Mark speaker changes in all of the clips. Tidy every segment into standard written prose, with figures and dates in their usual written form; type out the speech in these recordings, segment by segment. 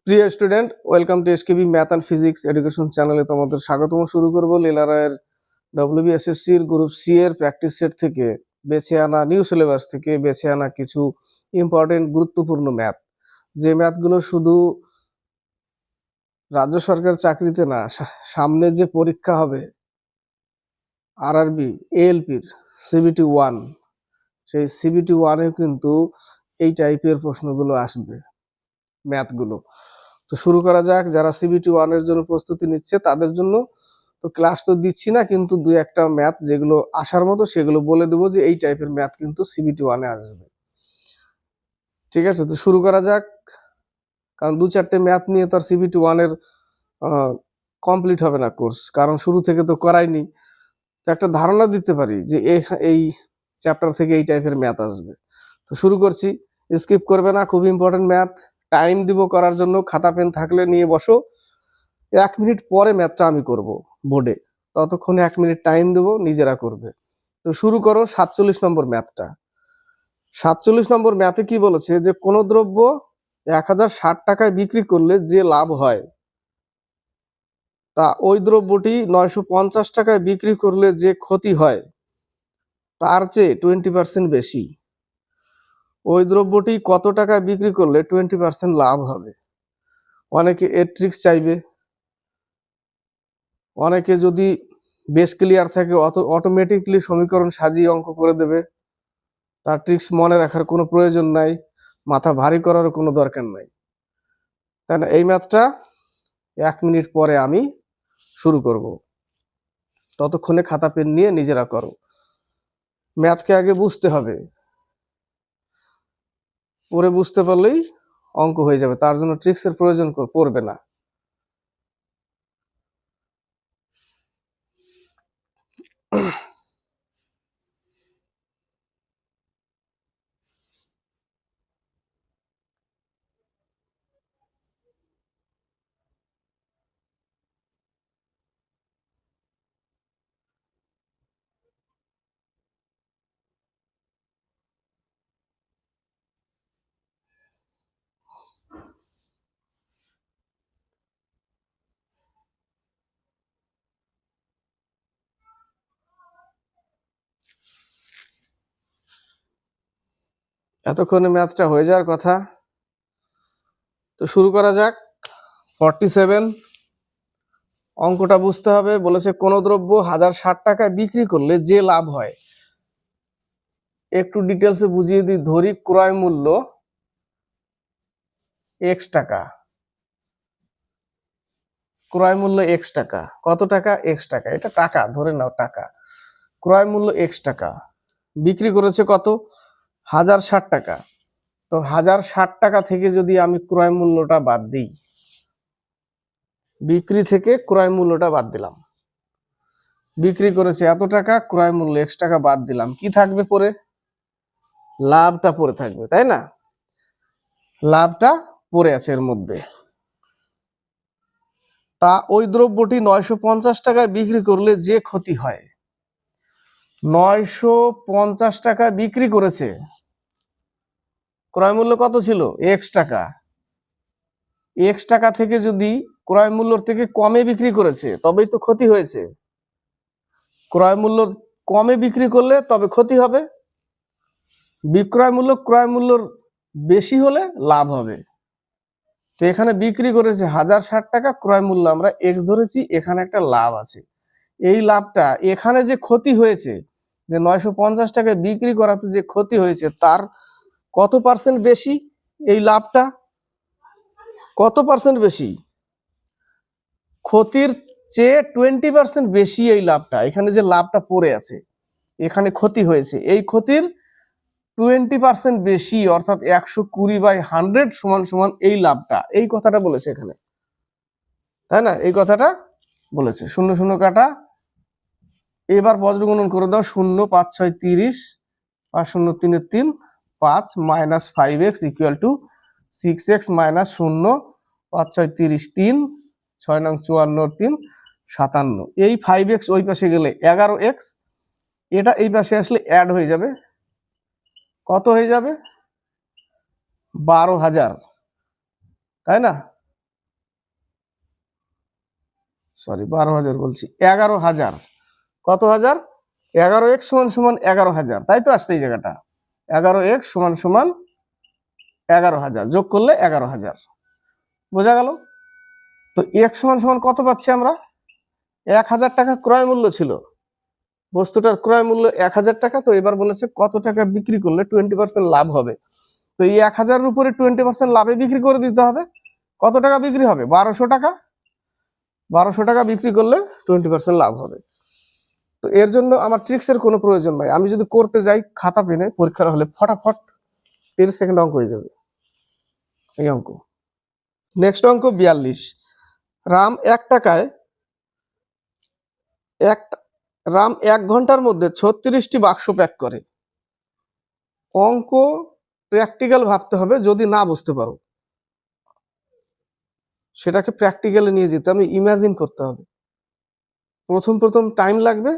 Speaker 1: প্রিয় student, welcome to SKB math and physics education চ্যানেলে তোমাদের স্বাগতম। শুরু করব লীলা রায়ের ডব্লিউবিএসএসসির গ্রুপ সি এর প্র্যাকটিস সেট থেকে বেছে আনা, নিউ সিলেবাস থেকে বেছে আনা কিছু ইম্পর্টেন্ট গুরুত্বপূর্ণ ম্যাথ, যে ম্যাথগুলো শুধু রাজ্য সরকার চাকরিতে না, সামনে যে পরীক্ষা হবে আরআরবি এএলপির সিবিটি 1, সেই সিবিটি 1-এ কিন্তু এই টাইপের প্রশ্নগুলো আসবে, ম্যাথগুলো। তো শুরু করা যাক। যারা সিবিটি 1-এর জন্য প্রস্তুতি নিচ্ছে তাদের জন্য তো ক্লাস তো দিচ্ছি না, কিন্তু দুই একটা ম্যাথ যেগুলো আসার মতো সেগুলো বলে দেবো যে এই টাইপের ম্যাথ কিন্তু সিবিটি 1-এ আসবে। ঠিক আছে, তো শুরু করা যাক। কারণ দু চারটে ম্যাথ নিয়ে তো আর সিবিটি 1-এর কমপ্লিট হবে না কোর্স, কারণ শুরু থেকে তো করাইনি। তো একটা ধারণা দিতে পারি যে এই চ্যাপ্টার থেকে এই টাইপের ম্যাথ আসবে। তো শুরু করছি, স্কিপ করবে না, খুব ইম্পর্টেন্ট ম্যাথ। টাইম দিব করার জন্য, খাতা পেন থাকলে নিয়ে বসো। 1 মিনিট পরে ম্যাথটা আমি করব বোর্ডে, ততক্ষণে 1 মিনিট টাইম দেবো, নিজেরা করবে। তো শুরু করো 47 নম্বর ম্যাথটা। 47 নম্বর ম্যাথে কি বলেছে যে কোনো দ্রব্য 1060 টাকায় বিক্রি করলে যে লাভ হয়, তা ওই দ্রব্যটি 950 টাকায় বিক্রি করলে যে ক্ষতি হয় তার চেয়ে 20% বেশি। ওই দ্রব্যটি কত টাকায় বিক্রি করলে 20% লাভ হবে? অনেকে এর ট্রিক্স চাইবে, অনেকে যদি বেশ ক্লিয়ার থাকে অটোমেটিকলি সমীকরণ সাজিয়ে অঙ্ক করে দেবে, তার ট্রিক্স মনে রাখার কোনো প্রয়োজন নাই, মাথা ভারী করার কোনো দরকার নাই। তাই না? এই ম্যাথটা 1 মিনিট পরে আমি শুরু করব, ততক্ষণে খাতা পেন নিয়ে নিজেরা করো। ম্যাথকে আগে বুঝতে হবে, পরে বুঝতে পারলেই অঙ্ক হয়ে যাবে, তার জন্য ট্রিক্সের প্রয়োজন পড়বে না। এতক্ষণে ম্যাথটা হয়ে যাওয়ার কথা। তো শুরু করা যাক। 47 অঙ্কটা বুঝতে হবে। বলেছে কোনো দ্রব্য 1060 টাকায় বিক্রি করলে যে লাভ হয়, একটু ডিটেলসে বুঝিয়ে দিই। ধরি ক্রয় মূল্য x টাকা, ক্রয় মূল্য x টাকা। কত টাকা? x টাকা। এটা টাকা ধরে নাও, টাকা। ক্রয় মূল্য x টাকা, বিক্রি করেছে কত? 1060 টাকা। তো 1060 টাকা থেকে যদি আমি ক্রয় মূল্যটা বাদ দিই, বিক্রি থেকে ক্রয় মূল্যটা বাদ দিলাম, বিক্রি করেছে এত টাকা, ক্রয় মূল্য x টাকা বাদ দিলাম, কি থাকবে পরে? লাভটা পড়ে থাকবে, তাই না? লাভটা পড়ে আছে এর মধ্যে। তা ওই দ্রব্যটি 950 টাকায় বিক্রি করলে যে ক্ষতি হয়, 950 টাকায় বিক্রি করেছে, ক্রয় মূল্য কত ছিল? x টাকা। x টাকা থেকে যদি ক্রয় মূল্যর থেকে কমে বিক্রি করেছে তবেই তো ক্ষতি হয়েছে। ক্রয় মূল্য কমে বিক্রি করলে তবে ক্ষতি হবে, বিক্রয় মূল্য ক্রয় মূল্যর বেশি হলে লাভ হবে। তো এখানে বিক্রি করেছে 1060 টাকা, ক্রয় মূল্য আমরা x ধরেছি, এখানে একটা লাভ আছে। এই লাভটা এখানে যে ক্ষতি হয়েছে, যে 950 টাকায় বিক্রি করাতে যে ক্ষতি হয়েছে, তার কত পার্সেন্ট বেশি? এই লাভটা কত পার্সেন্ট বেশি? ক্ষতির চেয়ে 20% বেশি এই লাভটা। এখানে যে লাভটা পড়ে আছে, এখানে ক্ষতি হয়েছে, এই ক্ষতির 20% বেশি, অর্থাৎ 120/100 সমান সমান এই লাভটা। এই কথাটা বলেছে এখানে, তাই না? এই কথাটা বলেছে। শূন্য শূন্য কাটা, এবার বজ্রগুণন করে দাও। 0 5 6 30, 5 0 3 3, 5 minus 5x equal to 6x minus 0, 5 6 30, 3 6 নং 54, 3 57। এই 5x ওই পাশে গেলে 11x, এটা এই পাশে আসলে অ্যাড হয়ে যাবে, কত হয়ে যাবে? 12,000, তাই না? সরি 12,000 বলছি, 11,000। কত হাজার? 11x সমান সমান 11,000, তাই তো আসছে এই জায়গাটা। 11x সমান সমান 11,000, যোগ করলে 11,000, বোঝা গেল? তো x সমান সমান কত পাচ্ছি আমরা? 1,000 টাকা ক্রয় মূল্য ছিল, বস্তুটার ক্রয় মূল্য 1,000 টাকা। তো এবার বলেছে কত টাকা বিক্রি করলে 20% লাভ হবে। তো এই 1,000-এর উপরে 20% লাভে বিক্রি করে দিতে হবে। কত টাকা বিক্রি হবে? 1200 টাকা। 1200 টাকা বিক্রি করলে 20% লাভ হবে। তো এর জন্য আমার ট্রিক্সের কোনো প্রয়োজন নাই, আমি যদি করতে যাই খাতা পেনে পরীক্ষার হলে ফটাফট 30 সেকেন্ড অঙ্ক হয়ে যাবে এই অঙ্ক। নেক্সট অঙ্ক 42। রাম 1 টাকায় রাম 1 ঘন্টার মধ্যে 36টি বাক্স প্যাক করে। অঙ্ক প্র্যাকটিক্যাল ভাবতে হবে, যদি না বুঝতে পারো সেটাকে প্র্যাকটিক্যালে নিয়ে যেতে আমি ইমাজিন করতে হবে। প্রথম টাইম লাগবে,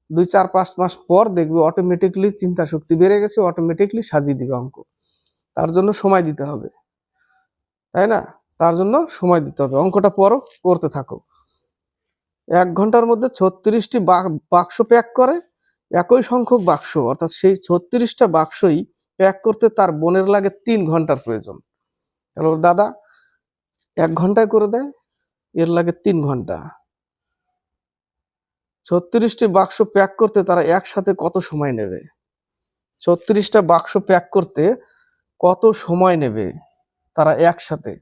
Speaker 1: 2-4-5 মাস পর দেখবে অটোমেটিকলি চিন্তা শক্তি বেড়ে গেছে, অটোমেটিকলি সাজিয়ে দিবে অঙ্ক। তার জন্য সময় দিতে হবে, তাই না? তার জন্য সময় দিতে হবে। অঙ্কটা পড়ো, করতে থাকো। 1 ঘন্টার মধ্যে 36টি বাক্স প্যাক করে। একই সংখ্যক বাক্স, অর্থাৎ সেই 36টা বাক্সই প্যাক করতে তার বোনের লাগে 3 ঘন্টার প্রয়োজন। তাহলে ওর দাদা 1 ঘন্টায় করে দেয়, এর লাগে 3 ঘন্টা। 36টি বাক্স প্যাক করতে তারা একসাথে কত সময় নেবে? 36টা বাক্স প্যাক করতে কত সময় নেবে তারা একসাথে?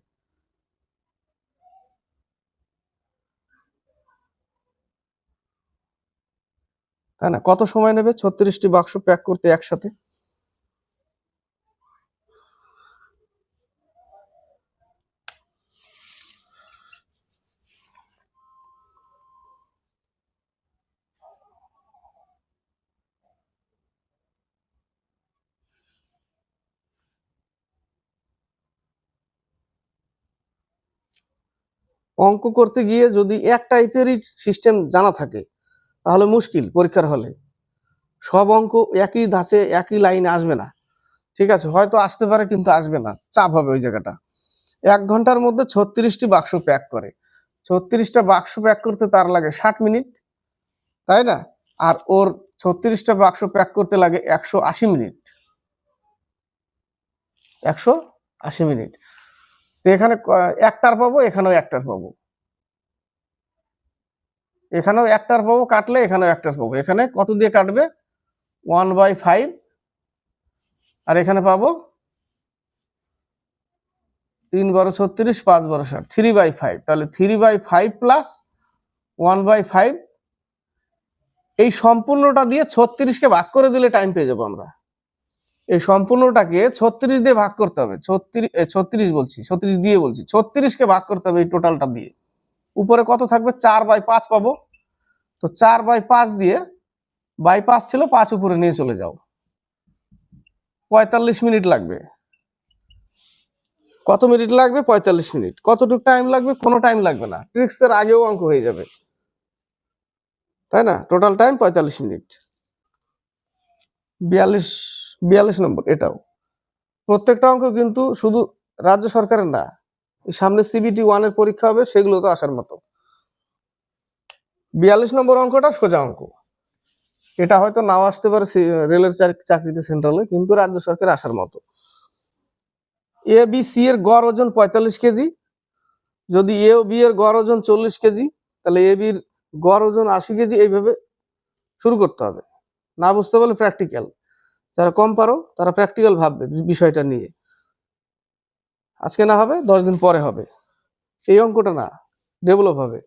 Speaker 1: তাই না? কত সময় নেবে 36টি বাক্স প্যাক করতে একসাথে? অঙ্ক করতে গিয়ে যদি এক টাইপেরই সিস্টেম জানা থাকে তাহলে মুশকিল পরীক্ষার হলে। সব অঙ্ক একই ধাঁচে একই লাইনে আসবে না, ঠিক আছে? হয়তো আসতে পারে কিন্তু আসবে না, চাপ হবে ওই জায়গাটা। 1 ঘন্টার মধ্যে 36টি বাক্স প্যাক করে, 36টা বাক্স প্যাক করতে তার লাগে 60 মিনিট, তাই না? আর ওর 36টা বাক্স প্যাক করতে লাগে 180 মিনিট। 180 মিনিট। তো এখানে একটার পাবো, এখানেও একটার পাবো, এখানেও একটার পাবো, কাটলে এখানেও একটার পাবো। এখানে কত দিয়ে কাটবে? 1/5। আর এখানে পাবো 3×12 = 36, 5×12 = 60, 3/5। তাহলে 3/5 প্লাস 1/5, এই সম্পূর্ণটা দিয়ে 36কে ভাগ করে দিলে টাইম পেয়ে যাবো আমরা। এই সম্পূর্ণটাকে 36 দিয়ে ভাগ করতে হবে। 36 দিয়ে বলছি, 36কে ভাগ করতে হবে এই টোটালটা দিয়ে। উপরে কত থাকবে? 4/5 পাবো। তো 4/5 দিয়ে, 5 ছিল, 5 উপরে নিয়ে চলে যাও, 45 মিনিট লাগবে। কত মিনিট লাগবে? 45 মিনিট। কতটুকু টাইম লাগবে? কোনো টাইম লাগবে না, ট্রিক্সের আগেও অঙ্ক হয়ে যাবে, তাই না? Total time 45 minute. 42 নম্বর। এটাও প্রত্যেকটা অঙ্ক কিন্তু শুধু রাজ্য সরকারের না, সামনে CBT 1 এর পরীক্ষা হবে, সেগুলো তো আসার মতো। 42 নম্বর অঙ্কটা সোজা অঙ্ক, এটা হয়তো নাও আসতে পারে রেলের চাকরিতে সেন্ট্রালে, কিন্তু রাজ্য সরকার আসার মতো। ABC এর গড় ওজন 45 কেজি। যদি A ও B এর গড় ওজন 40 কেজি, তাহলে AB এর গড় ওজন 80 কেজি। এইভাবে শুরু করতে হবে। না বুঝতে পারলে প্র্যাকটিক্যাল, যারা কম পারো তারা প্র্যাকটিক্যাল ভাববে বিষয়টা নিয়ে। আজকে না হবে, 10 দিন পরে হবে। এই অঙ্কটা না, ডেভেলপ হবে।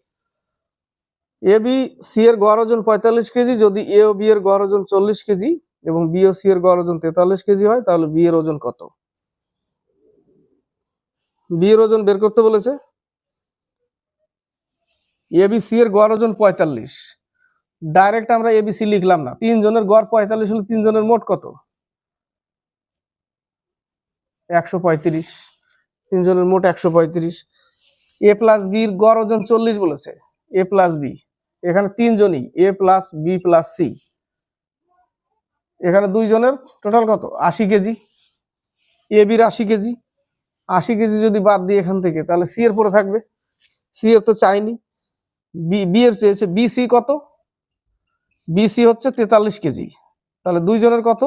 Speaker 1: ABC এর গড় ওজন 45 কেজি, যদি A ও B এর গড় ওজন 40 কেজি এবং B ও C এর গড় ওজন 43 কেজি হয়, তাহলে B এর ওজন কত? B এর ওজন বের করতে বলেছে। ABC এর গড় ওজন 45, ডাইরেক্ট আমরা ABC লিখলাম না, 3 জনের গড় 45 হলে 3 জনের মোট কত? 135। 3 জনের মোট 135। A প্লাস B এর গড় ওজন 40 বলেছে, A প্লাস B, এখানে 3 জনই, A plus B plus C, এখানে 2 জনের টোটাল কত? 80 কেজি। A B এর 80 কেজি, 80 কেজি যদি বাদ দিই এখান থেকে, তাহলে C এর পরে থাকবে। C এর তো চাইনি, বি এর চেয়েছে বিসি কত, বিসি হচ্ছে 43 কেজি, তাহলে দুইজনের কত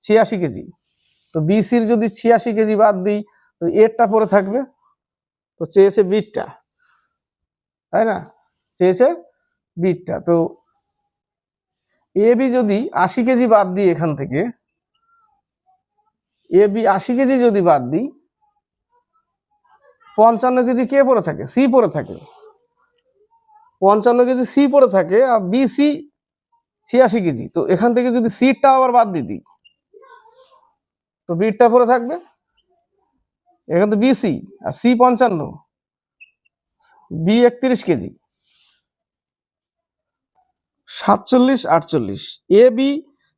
Speaker 1: 86 কেজি। তো বিসির যদি 86 কেজি বাদ দিই তো এরটা পরে থাকবে, তো চেয়েছে বিটটা, তাই না, চেয়েছে বিটটা। তো এ বি যদি 80 কেজি বাদ দিই এখান থেকে, এ বি 80 কেজি যদি বাদ দিই, 55 কেজি কে পড়ে থাকে, সি পড়ে থাকে, 55 কেজি সি পড়ে থাকে, আর বিসি 86 কেজি। তো এখান থেকে যদি সিটটা আবার বাদ দিয়ে দিই তো বিটটা পড়ে থাকবে, এখান তো BC R C 55, B 31 KG. 47 48, A B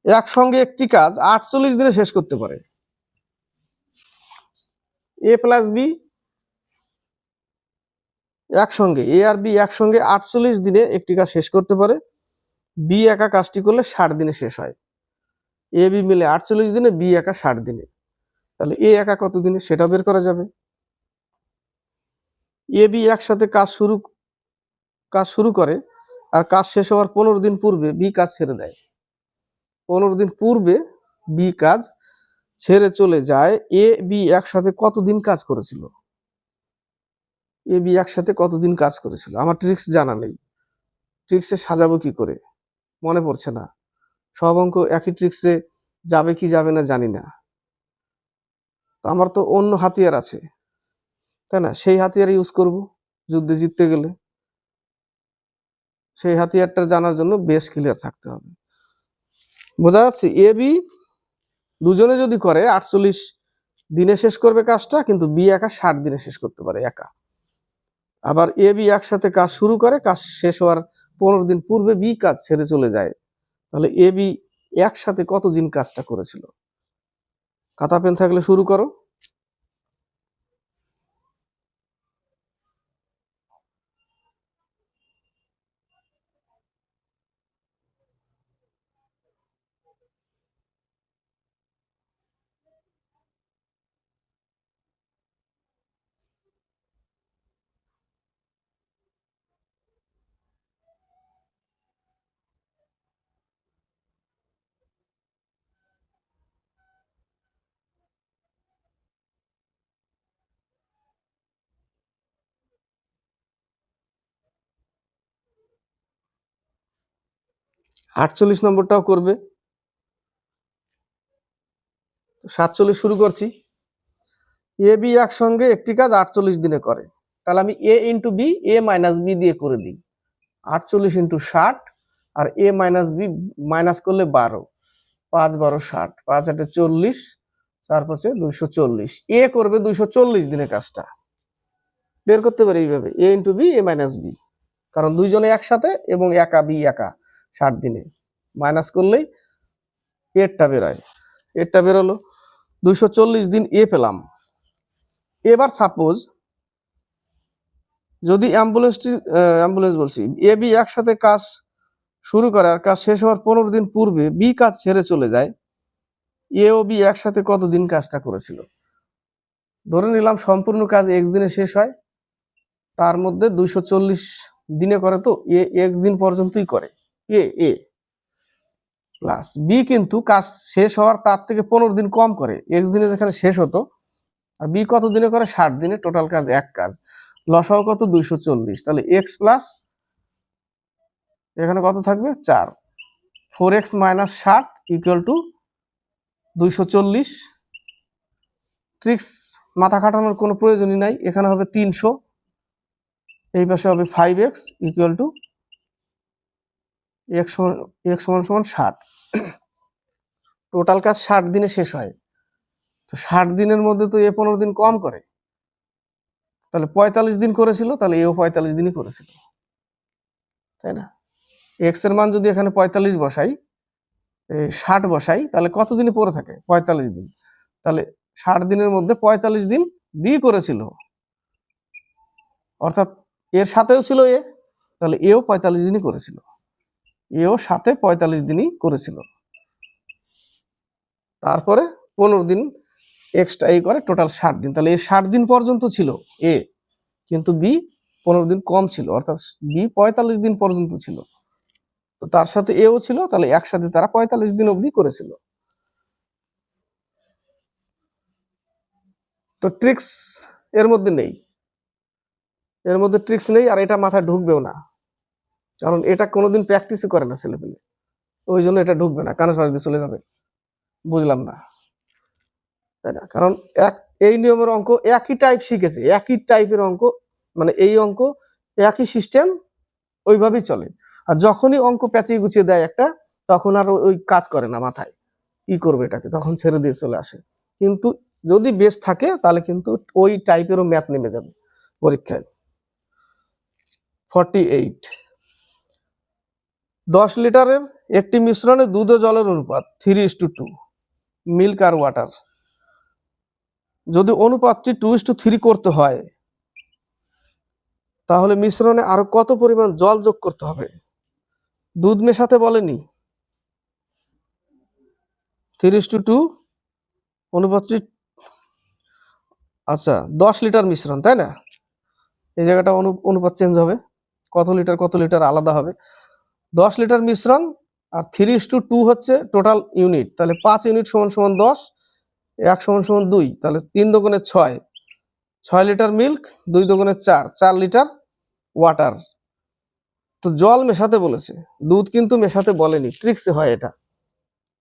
Speaker 1: একসঙ্গে একটি কাজ 48 দিনে শেষ করতে পারে। এ প্লাস বি একসঙ্গে, এ আর বি একসঙ্গে 48 দিনে একটি কাজ শেষ করতে পারে। বি একা কাজটি করলে 60 দিনে শেষ হয়। এ বি মিলে 48 দিনে, বি একা 60 দিনে। তাহলে এ একা কত দিনে সেটা বের করা যাবে। এ বি একসাথে কাজ শুরু করে আর কাজ শেষ হওয়ার 15 দিন পূর্বে বি কাজ ছেড়ে দেয়। 15 দিন পূর্বে বি কাজ ছেড়ে চলে যায়। এ বি একসাথে কতদিন কাজ করেছিল, এ বি একসাথে কতদিন কাজ করেছিল, আমার ট্রিক্স জানা নেই, ট্রিক্সে সাজাবো কি করে মনে পড়ছে না, সব অঙ্ক একই ট্রিক্সে যাবে কি যাবে না জানি না। তো আমার তো অন্য হাতিয়ার আছে, তাই না, সেই হাতিয়ার ইউজ করব যুদ্ধে জিততে গেলে। সেই হাতিয়ারটা জানার জন্য বেশ ক্লিয়ার থাকতে হবে। বোঝা যাচ্ছে, এ বি দুজনে যদি করে 48 দিনে শেষ করবে কাজটা, কিন্তু বি একা 60 দিনে শেষ করতে পারে একা। আবার এ বি একসাথে কাজ শুরু করে, কাজ শেষ হওয়ার 15 দিন পূর্বে বি কাজ ছেড়ে চলে যায়। তাহলে এ বি একসাথে কতদিন কাজটা করেছিল। খাতা পেন থাকলে শুরু করো। আটচল্লিশ নম্বরটাও করবে। 47 শুরু করছি। এ বি একসঙ্গে একটি কাজ 48 দিনে করে, তাহলে আমি এ ইন্টু বি, এ মাইনাস বি দিয়ে করে দিই। 48 ইন্টু 60 আর এ মাইনাস বি মাইনাস করলে 12, 5 12 60, 5 8 40, 4 5 240। এ করবে 240 দিনে কাজটা, বের করতে পারি এইভাবে, এ ইন্টু বি, এ মাইনাস বি, কারণ দুইজনে একসাথে এবং একা বি একা 60 দিনে, মাইনাস করলেই এরটা বেরোয়। এরটা বেরোলো 240 দিন এ পেলাম। এবার সাপোজ যদি অ্যাম্বুলেন্স বলছি, এ বি একসাথে কাজ শুরু করে আর কাজ শেষ হওয়ার 15 দিন পূর্বে বি কাজ ছেড়ে চলে যায়, এ ও বি একসাথে কতদিন কাজটা করেছিল। ধরে নিলাম সম্পূর্ণ কাজ এক্স দিনে শেষ হয়, তার মধ্যে 240 দিনে করে, তো এ এক্স দিন পর্যন্তই করে। এ প্লাস বি কিন্তু কাজ শেষ হওয়ার তার থেকে 15 দিন কম করে, এক্স দিনে যেখানে শেষ হতো, আর বি কত দিনে করে 60 দিনে, টোটাল কাজ এক কাজ, লসাও কত 240। তাহলে এক্স প্লাস এখানে কত থাকবে 4, 4x minus 60 equal to 240। Tricks মাথা খাটানোর কোনো প্রয়োজনই নাই, এখানে হবে 300, এই পাশে হবে 5x ইকুয়াল টু x সমান সমান 60। টোটাল কাজ 60 দিনে শেষ হয়, তো 60 দিনের মধ্যে তো এ 15 দিন কম করে, তাহলে 45 দিন করেছিল, তাহলে এও 45 দিনই করেছিল, তাই না। এক্স এর মান যদি এখানে 45 বসাই, 60 বসাই, তাহলে কত দিনে পড়ে থাকে 45 দিন, তাহলে 60 দিনের মধ্যে 45 দিন বি করেছিল, অর্থাৎ এর সাথেও ছিল এ, তাহলে এও 45 দিনই করেছিল, এও সাথে 45 দিনই করেছিল। তারপরে 15 দিন এক্সট্রা এই করে, টোটাল 60 দিন, তাহলে এ 60 দিন পর্যন্ত ছিল এ, কিন্তু বি 15 দিন কম ছিল, অর্থাৎ বি 45 দিন পর্যন্ত ছিল, তো তার সাথে এও ছিল, তাহলে একসাথে তারা 45 দিন অবধি করেছিল। তো ট্রিক্স এর মধ্যে নেই, এর মধ্যে ট্রিক্স নেই, আর এটা মাথায় ঢুকবেও না, কারণ এটা কোনোদিন প্র্যাকটিসই করে না ছেলেপেলে, ওই জন্য এটা ঢুকবে না, কানের পাশ দিয়ে চলে যাবে। বুঝলাম না, তাই না? কারণ এই নিয়মের অঙ্ক একই টাইপ শিখেছে, একই টাইপের অঙ্ক, মানে এই অঙ্ক একই সিস্টেম, ওইভাবেই চলে। আর যখনই অঙ্ক প্যাঁচিয়ে গুছিয়ে দেয় একটা, তখন আর ওই কাজ করে না মাথায়, কি করবে এটাকে, তখন ছেড়ে দিয়ে চলে আসে। কিন্তু যদি বেস থাকে তাহলে কিন্তু ওই টাইপেরও ম্যাথ নেমে যাবে পরীক্ষায়। 48, 10 লিটারের একটি মিশ্রণে দুধ ও জলের অনুপাত 3:2, মিল্ক আর ওয়াটার। যদি অনুপাতটি 2:3 করতে হয়, তাহলে মিশ্রণে আরো কত পরিমাণ জল যোগ করতে হবে? দুধ মেশাতে বলেনি, 3:2 অনুপাতটি, আচ্ছা 10 লিটার মিশ্রণ, তাই না? এই জায়গাটা অনুপাত চেঞ্জ হবে, কত লিটার আলাদা হবে। 10 লিটার মিশ্রণ আর 3:2 হচ্ছে টোটাল ইউনিট, তাহলে 5 ইউনিট সমান সমান 10, 1 সমান সমান 2, তাহলে 3 দোকানে 6, 6 লিটার মিল্ক, 2 দোকানে 4, 4 লিটার ওয়াটার। তো জল মেশাতে বলেছে, দুধ কিন্তু মেশাতে বলেনি, ট্রিক্সে হয় এটা।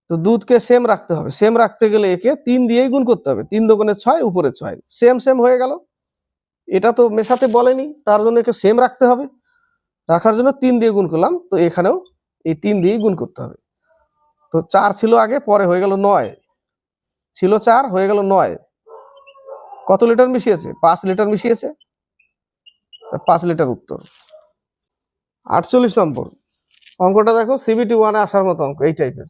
Speaker 1: তো দুধকে সেম রাখতে হবে, সেম রাখতে গেলে একে 3 দিয়েই গুণ করতে হবে, 3 দোকানে 6, উপরে 6, সেম সেম হয়ে গেল। এটা তো মেশাতে বলেনি, তার জন্য একে সেম রাখতে হবে, রাখার জন্য 3 দিয়ে গুণ করলাম, তো এখানেও এই 3 দিয়েই গুণ করতে হবে। তো 4 ছিল আগে, পরে হয়ে গেল 9, ছিল 4 হয়ে গেল 9। কত লিটার মিশিয়েছে? 5 লিটার মিশিয়েছে, 5 লিটার উত্তর। 48 নম্বর অঙ্কটা দেখো, সিবিটি 1-এ আসার মতো অঙ্ক, এই টাইপের।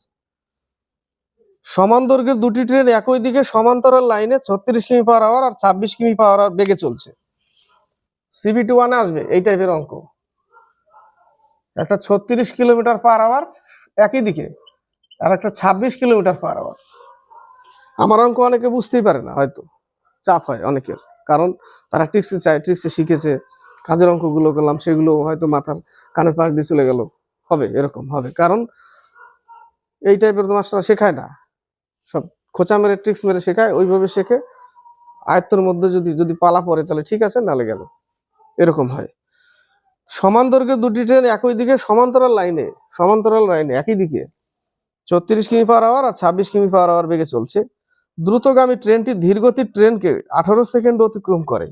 Speaker 1: সমান দৈর্ঘ্যের দুটি ট্রেন একই দিকে সমান্তরাল লাইনে 36 কিমি পার আওয়ার আর 26 কিমি পার আওয়ার বেগে চলছে। সিবিটি 1-এ আসবে এই টাইপের অঙ্ক। একটা 36 কিলোমিটার পার আওয়ার একই দিকে, আর একটা 26 কিলোমিটার পার আওয়ার। আমার অঙ্ক অনেকে বুঝতেই পারে না, হয়তো চাপ হয় অনেকের, কারণ তারা ট্রিক্সে চায়, ট্রিক্সে শিখেছে, কাজের অঙ্কগুলো করলাম সেগুলো হয়তো মাথার কানের পাশ দিয়ে চলে গেল, হবে এরকম হবে, কারণ এই টাইপের তো মাস্টাররা শেখায় না, সব খোঁচা মেরে ট্রিক্স মেরে শেখায়, ওইভাবে শেখে, আয়ত্তের মধ্যে যদি পালা পড়ে তাহলে ঠিক আছে, নালে গেল, এরকম হয়। সমান দৈর্ঘ্যের দুটি ট্রেন একই দিকে সমান্তরাল লাইনে একই দিকে 36 কিমি পার আওয়ার আর 26 কিমি পার আওয়ার বেগে চলছে। দ্রুতগামী ট্রেনটি ধীরগতির ট্রেনকে 18 সেকেন্ডে অতিক্রম করে,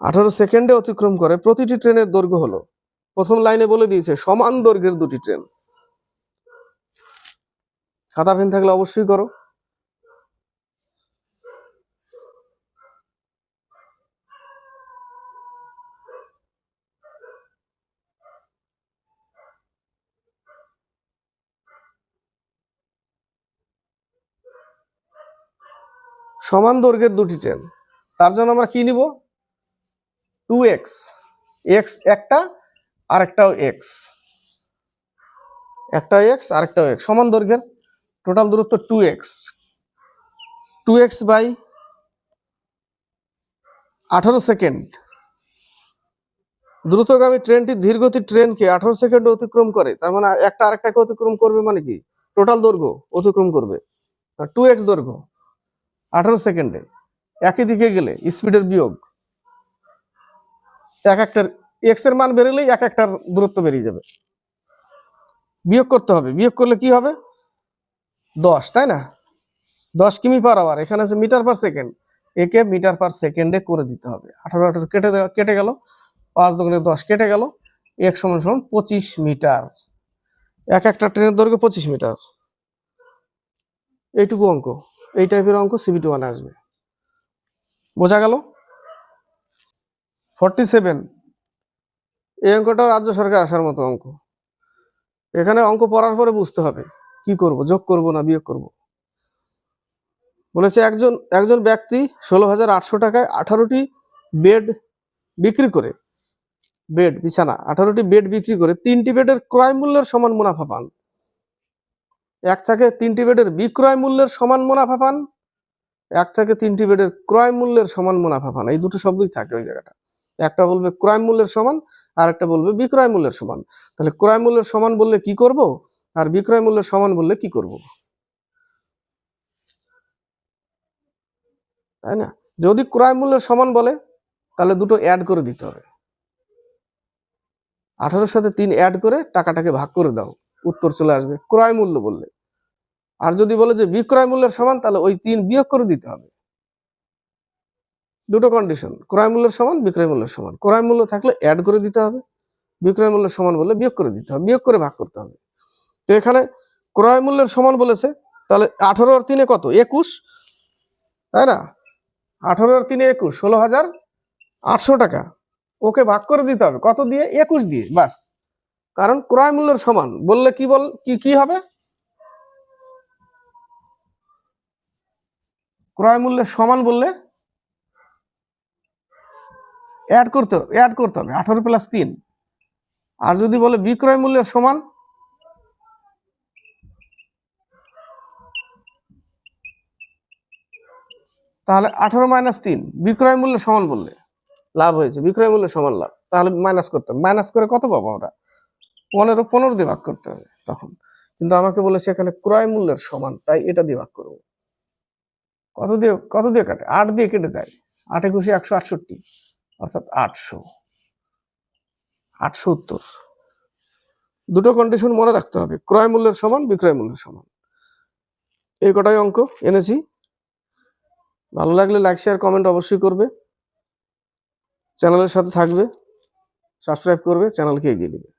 Speaker 1: 18 সেকেন্ডে অতিক্রম করে। প্রতিটি ট্রেনের দৈর্ঘ্য হলো, প্রথম লাইনে বলে দিয়েছে সমান দৈর্ঘ্যের দুটি ট্রেন। খাতা পেন থাকলে অবশ্যই করো। সমান দৈর্ঘ্যের দুটি ট্রেন, তার জন্য আমরা কি নিব? 2x, x একটা আরেকটাও x, একটা x আরেকটাও x, সমান দৈর্ঘ্যের, টোটাল দূরত্ব 2x, 2x বাই 18 সেকেন্ড। দ্রুতগামী ট্রেনটি ধীরগতির ট্রেনকে 18 সেকেন্ডে অতিক্রম করে, তার মানে একটা আরেকটাকে অতিক্রম করবে, মানে কি টোটাল দৈর্ঘ্য অতিক্রম করবে, 2x দৈর্ঘ্য 18 সেকেন্ডে। একই দিকে গেলে স্পিডের বিয়োগ, এক একটার x এর মান বেরোলেই এক একটার দূরত্ব বেরিয়ে যাবে, বিয়োগ করতে হবে, বিয়োগ করলে কি হবে? 10, তাই না? 10 কিমি পার আওয়ার, এখানে আছে মিটার পার সেকেন্ড, একে মিটার পার সেকেন্ডে করে দিতে হবে। 18 কেটে গেল, 5 দুগুণে 10 কেটে গেল, এক সমান সমান 25 মিটার। এক একটা ট্রেনের দৈর্ঘ্য 25 মিটার। এইটুকু অঙ্ক, এই টাইপের অঙ্ক সিবিটি 1-এ আসবে, বোঝা গেল? 47, এই অঙ্কটা রাজ্য সরকার আসার মতো অঙ্ক। এখানে অঙ্ক পড়ার পরে বুঝতে হবে কি করব, যোগ করব না বিয়োগ করব। বলেছে একজন ব্যক্তি 16,800 টাকায় 18টি বেড বিক্রি করে, বিছানা 18টি বেড বিক্রি করে 3টি বেডের ক্রয় মূল্যের সমান মুনাফা পান। এক থেকে 3টি বেডের বিক্রয় মূল্যের সমান মুনাফা পান, এক থেকে 3টি বেডের ক্রয় মূল্যের সমান মুনাফা পান, এই দুটো শব্দই থাকে ওই জায়গাটা। একটা বলবে ক্রয় মূল্যের সমান, আর একটা বলবে বিক্রয় মূল্যের সমান। তাহলে ক্রয় মূল্যের সমান বললে কি করব, আর বিক্রয় মূল্যের সমান বললে কি করব, তাই না? যদি ক্রয় মূল্যের সমান বলে তাহলে দুটো অ্যাড করে দিতে হবে, 18 সাথে 3 অ্যাড করে টাকাটাকে ভাগ করে দাও, উত্তর চলে আসবে ক্রয় মূল্য বললে। আর যদি বলে যে বিক্রয় মূল্যের সমান, তাহলে ওই 3 বিয়োগ করে দিতে হবে। দুটো কন্ডিশন, ক্রয় মূল্যের সমান বিক্রয় মূল্যের সমান। ক্রয় মূল্য থাকলে অ্যাড করে দিতে হবে, বিক্রয় মূল্যের সমান বললে বিয়োগ করে দিতে হবে, বিয়োগ করে ভাগ করতে হবে। তো এখানে ক্রয় মূল্যের সমান বলেছে, তাহলে 18 আর 3 কত, 21, তাই না? 18 আর 3 21, 16,800 টাকা। ওকে ভাগ করে দিতে হবে কত দিয়ে, 21 দিয়ে, বাস। কারণ ক্রয় মূল্যের সমান বললে কি হবে, ক্রয় মূল্যের সমান বললে অ্যাড করতে হবে 18 প্লাস 3। আর যদি বলে বিক্রয় মূল্যের সমান, তাহলে 18 মাইনাস 3, বিক্রয় মূল্যের সমান বললে লাভ হয়েছে, বিক্রয় মূল্যের সমান লাভ, তাহলে মাইনাস করতে হবে। মাইনাস করে কত পাবো আমরা, 15 দিয়ে ভাগ করতে হবে তখন। কিন্তু আমাকে বলেছে এখানে ক্রয় মূল্যের সমান, তাই এটা দিয়ে ভাগ করবো। কত দিয়ে কাটে, 8 দিয়ে কেটে যায়, 8 একুশে 168, অর্থাৎ 800 উত্তর। দুটো কন্ডিশন মনে রাখতে হবে, ক্রয় মূল্যের সমান বিক্রয় মূল্যের সমান। এই কটাই অঙ্ক এনেছি। ভালো লাগলে লাইক শেয়ার কমেন্ট অবশ্যই করবে, চ্যানেলের সাথে থাকবে, সাবস্ক্রাইব করবে, চ্যানেলকে এগিয়ে দিবে।